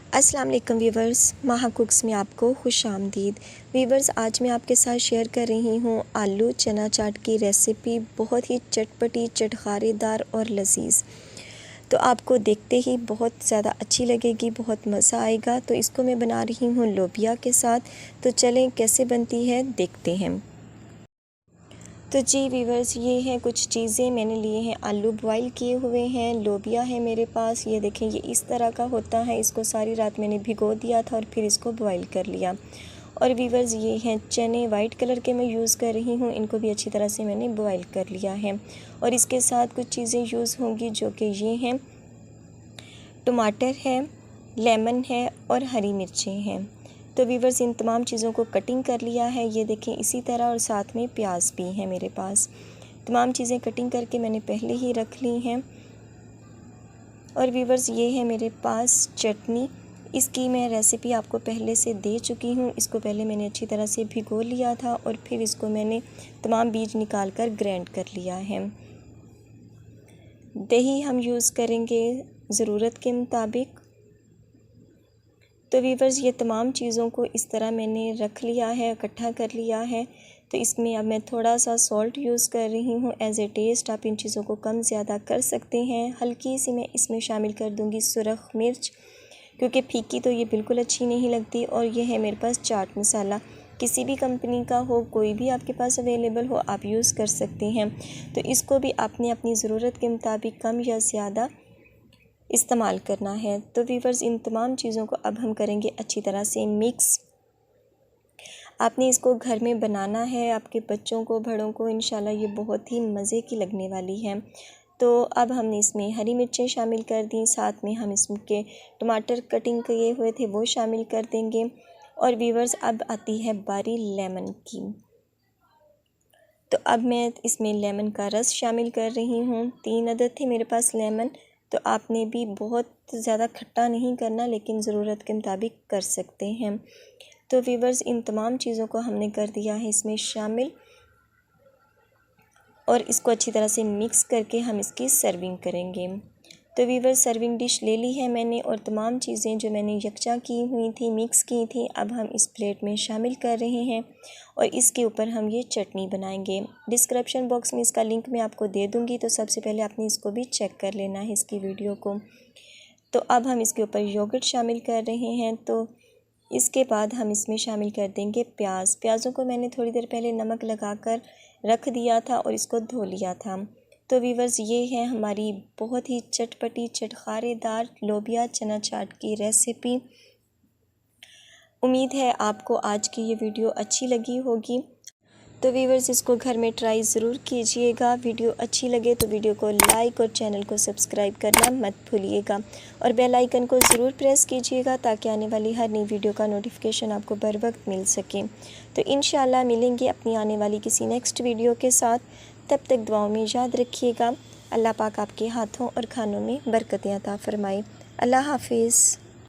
अस्सलाम वालेकुम वीवर्स, माहा कुक्स में आपको खुश आमदीद। वीवर्स, आज मैं आपके साथ शेयर कर रही हूँ आलू चना चाट की रेसिपी। बहुत ही चटपटी, चटखारेदार और लजीज। तो आपको देखते ही बहुत ज़्यादा अच्छी लगेगी, बहुत मज़ा आएगा। तो इसको मैं बना रही हूँ लोबिया के साथ। तो चलें कैसे बनती है देखते हैं। तो जी वीवर्स, ये हैं कुछ चीज़ें मैंने लिए हैं। आलू बॉईल किए हुए हैं, लोबिया है मेरे पास, ये देखें ये इस तरह का होता है। इसको सारी रात मैंने भिगो दिया था और फिर इसको बॉईल कर लिया। और वीवर्स, ये हैं चने, वाइट कलर के मैं यूज़ कर रही हूँ। इनको भी अच्छी तरह से मैंने बॉईल कर लिया है। और इसके साथ कुछ चीज़ें यूज़ होंगी जो कि ये हैं, टमाटर है, लेमन है और हरी मिर्चें हैं। तो वीवर्स, इन तमाम चीज़ों को कटिंग कर लिया है, ये देखें इसी तरह। और साथ में प्याज भी है मेरे पास। तमाम चीज़ें कटिंग करके मैंने पहले ही रख ली हैं। और वीवर्स, ये है मेरे पास चटनी। इसकी मैं रेसिपी आपको पहले से दे चुकी हूँ। इसको पहले मैंने अच्छी तरह से भिगो लिया था और फिर इसको मैंने तमाम बीज निकाल कर ग्राइंड कर लिया है। दही हम यूज़ करेंगे ज़रूरत के मुताबिक। तो वीवर्स, ये तमाम चीज़ों को इस तरह मैंने रख लिया है, इकट्ठा कर लिया है। तो इसमें अब मैं थोड़ा सा सॉल्ट यूज़ कर रही हूँ एज़ ए टेस्ट। आप इन चीज़ों को कम ज़्यादा कर सकते हैं। हल्की सी मैं इसमें शामिल कर दूँगी सुरख मिर्च, क्योंकि फीकी तो ये बिल्कुल अच्छी नहीं लगती। और ये है मेरे पास चाट मसाला, किसी भी कंपनी का हो, कोई भी आपके पास अवेलेबल हो, आप यूज़ कर सकते हैं। तो इसको भी आपने अपनी ज़रूरत के मुताबिक कम या ज़्यादा इस्तेमाल करना है। तो वीवर्स, इन तमाम चीज़ों को अब हम करेंगे अच्छी तरह से मिक्स। आपने इसको घर में बनाना है, आपके बच्चों को, बड़ों को, इंशाल्लाह ये बहुत ही मज़े की लगने वाली है। तो अब हमने इसमें हरी मिर्चें शामिल कर दी, साथ में हम इसके टमाटर कटिंग किए हुए थे वो शामिल कर देंगे। और वीवर्स, अब आती है बारी लेमन की। तो अब मैं इसमें लेमन का रस शामिल कर रही हूँ। 3 अदद थे मेरे पास लेमन। तो आपने भी बहुत ज़्यादा खट्टा नहीं करना, लेकिन ज़रूरत के मुताबिक कर सकते हैं। तो वीवर्स, इन तमाम चीज़ों को हमने कर दिया है इसमें शामिल। और इसको अच्छी तरह से मिक्स करके हम इसकी सर्विंग करेंगे। तो वीवर्स, सर्विंग डिश ले ली है मैंने और तमाम चीज़ें जो मैंने यकजा की हुई थी, मिक्स की थी, अब हम इस प्लेट में शामिल कर रहे हैं। और इसके ऊपर हम ये चटनी बनाएंगे। डिस्क्रिप्शन बॉक्स में इसका लिंक मैं आपको दे दूँगी, तो सबसे पहले आपने इसको भी चेक कर लेना है, इसकी वीडियो को। तो अब हम इसके ऊपर योगर्ट शामिल कर रहे हैं। तो इसके बाद हम इसमें शामिल कर देंगे प्याज। प्याज़ों को मैंने थोड़ी देर पहले नमक लगाकर रख दिया था और इसको धो लिया था। तो वीवर्स, ये है हमारी बहुत ही चटपटी, चटखारेदार लोबिया चना चाट की रेसिपी। उम्मीद है आपको आज की ये वीडियो अच्छी लगी होगी। तो वीवर्स, इसको घर में ट्राई ज़रूर कीजिएगा। वीडियो अच्छी लगे तो वीडियो को लाइक और चैनल को सब्सक्राइब करना मत भूलिएगा। और बेल आइकन को ज़रूर प्रेस कीजिएगा ताकि आने वाली हर नई वीडियो का नोटिफिकेशन आपको बर वक्त मिल सके। तो इंशाल्लाह मिलेंगे अपनी आने वाली किसी नेक्स्ट वीडियो के साथ। तब तक दुआओं में याद रखिएगा। अल्लाह पाक आपके हाथों और खानों में बरकतें अता फ़रमाए। अल्लाह हाफिज़।